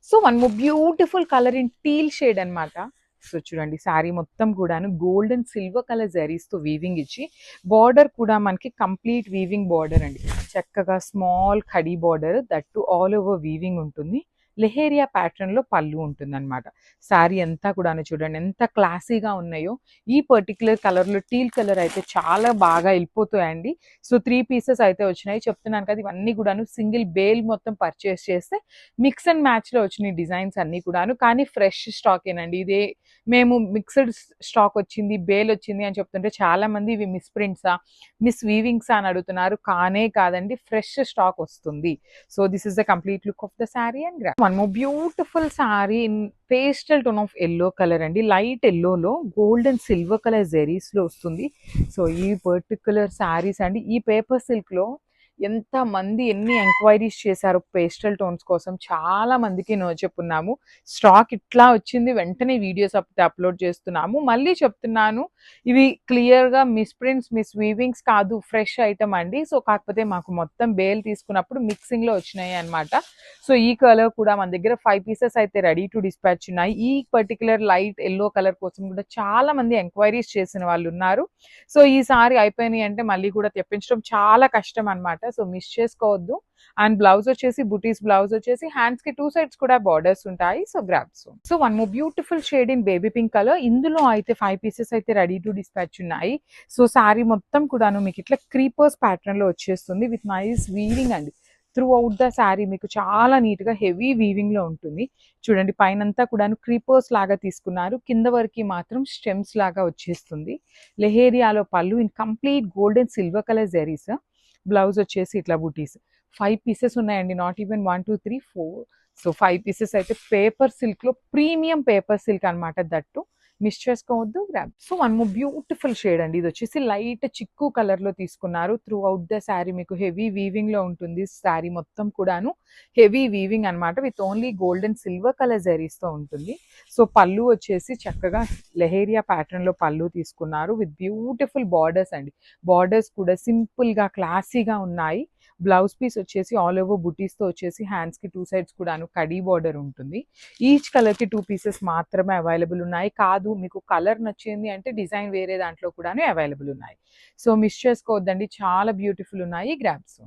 So one more beautiful colour in teal shade అన్నమాట. So చూడండి శారీ మొత్తం కూడాను gold and silver colour zaris తో వీవింగ్ ఇచ్చి, బార్డర్ కూడా మనకి కంప్లీట్ వీవింగ్ బార్డర్ అండి. చక్కగా small khadi border, that all over weaving ఉంటుంది. లెహేరియా ప్యాటర్న్ లో పళ్ళు ఉంటుంది అనమాట. శారీ అంతా కూడాను చూడండి ఎంత క్లాసీగా ఉన్నాయో. ఈ పర్టికులర్ కలర్ లో టీల్ కలర్ అయితే చాలా బాగా వెళ్ళిపోతాయండి. సో 3 పీసెస్ అయితే వచ్చినాయి. చెప్తున్నాను కదా, ఇవన్నీ కూడాను సింగిల్ బేల్ మొత్తం పర్చేస్ చేస్తే మిక్స్ అండ్ మ్యాచ్ లో వచ్చినాయి డిజైన్స్ అన్ని కూడాను. కానీ ఫ్రెష్ స్టాక్ ఏనండి. ఇదే మేము మిక్స్డ్ స్టాక్ వచ్చింది, బేల్ వచ్చింది అని చెప్తుంటే చాలా మంది ఇవి మిస్ ప్రింట్సా, మిస్ వీవింగ్సా అని అడుగుతున్నారు. కానే కాదండి, ఫ్రెష్ స్టాక్ వస్తుంది. So this is the complete look of the sari and one more beautiful sari in pastel tone of yellow colour అండి. లైట్ ఎల్లోలో గోల్డ్ అండ్ సిల్వర్ కలర్ జెరీస్ లో వస్తుంది. సో ఈ పర్టికులర్ శారీస్ అండి, ఈ పేపర్ సిల్క్ లో ఎంత మంది ఎన్ని ఎంక్వైరీస్ చేశారు పేస్టల్ టోన్స్ కోసం. చాలా మందికి నో చెప్పున్నాము. స్టాక్ ఇట్లా వచ్చింది, వెంటనే వీడియోస్ అప్లోడ్ చేస్తున్నాము. మళ్ళీ చెప్తున్నాను, ఇవి క్లియర్ గా మిస్ ప్రింట్స్, మిస్ వీవింగ్స్ కాదు, ఫ్రెష్ ఐటమ్ అండి. సో కాకపోతే మాకు మొత్తం బేల్ తీసుకున్నప్పుడు మిక్సింగ్ లో వచ్చినాయి అనమాట. సో ఈ కలర్ కూడా మన దగ్గర 5 పీసెస్ అయితే రెడీ టు డిస్పాచ్ ఉన్నాయి. ఈ పర్టికులర్ లైట్ ఎల్లో కలర్ కోసం కూడా చాలా మంది ఎంక్వైరీస్ చేసిన వాళ్ళు ఉన్నారు. సో ఈసారి అయిపోయినాయి అంటే మళ్ళీ కూడా తెప్పించడం చాలా కష్టం అనమాట. సో మిస్ చేసుకోవద్దు. అండ్ బ్లౌజ్ వచ్చేసి బుటీస్ బ్లౌజ్ వచ్చేసి, హ్యాండ్స్ కి 2 సైడ్స్ కూడా బార్డర్స్ ఉంటాయి. So grabs. So one more beautiful shade in baby pink colour. ఇందులో అయితే 5 పీసెస్ అయితే రెడీ టు డిస్పాచ్ ఉన్నాయి. సో శారీ మొత్తం కూడాను మీకు ఇట్లా క్రీపర్స్ ప్యాటర్న్ లో వచ్చేస్తుంది విత్ నైస్ వీవింగ్ అండి. త్రూ అవుట్ ద శారీ మీకు చాలా నీట్ గా హెవీ వీవింగ్ లో ఉంటుంది. చూడండి పైనంతా కూడాను క్రీపర్స్ లాగా తీసుకున్నారు, కింద వరకు మాత్రం స్టెమ్స్ లాగా వచ్చేస్తుంది. లెహేరియాలో పళ్ళు in complete gold and silver colour zaris. Blouse వచ్చేసి ఇట్లా బూటీస్. 5 పీసెస్ ఉన్నాయండి, నాట్ ఈవెన్ 1 2 3 4. సో 5 పీసెస్ అయితే పేపర్ సిల్క్ లో ప్రీమియం పేపర్ సిల్క్ అనమాట. దట్టు మిస్ చేసుకోవద్దు. Grab. So one more beautiful shade అండి. ఇది వచ్చేసి లైట్ చిక్కు కలర్ లో తీసుకున్నారు. త్రూ అవుట్ ద శారీ మీకు హెవీ వీవింగ్ లో ఉంటుంది. శారీ మొత్తం కూడాను హెవీ వీవింగ్ అనమాట, with only gold and silver colour zaris తో ఉంటుంది. సో పళ్ళు వచ్చేసి చక్కగా లెహేరియా ప్యాటర్న్ లో పళ్ళు తీసుకున్నారు విత్ బ్యూటిఫుల్ బార్డర్స్ అండి. బార్డర్స్ కూడా సింపుల్ గా క్లాసీగా ఉన్నాయి. బ్లౌజ్ పీస్ వచ్చేసి ఆల్ ఓవర్ బుటీస్ తో వచ్చేసి, హ్యాండ్స్ కి 2 సైడ్స్ కూడాను కడీ బార్డర్ ఉంటుంది. ఈచ్ కలర్ కి 2 పీసెస్ మాత్రమే అవైలబుల్ ఉన్నాయి. కాదు మీకు కలర్ నచ్చింది అంటే డిజైన్ వేరే దాంట్లో కూడాను అవైలబుల్ ఉన్నాయి. సో మిస్ చేసుకోవద్దండి, చాలా బ్యూటిఫుల్ ఉన్నాయి. గ్రాబ్స్.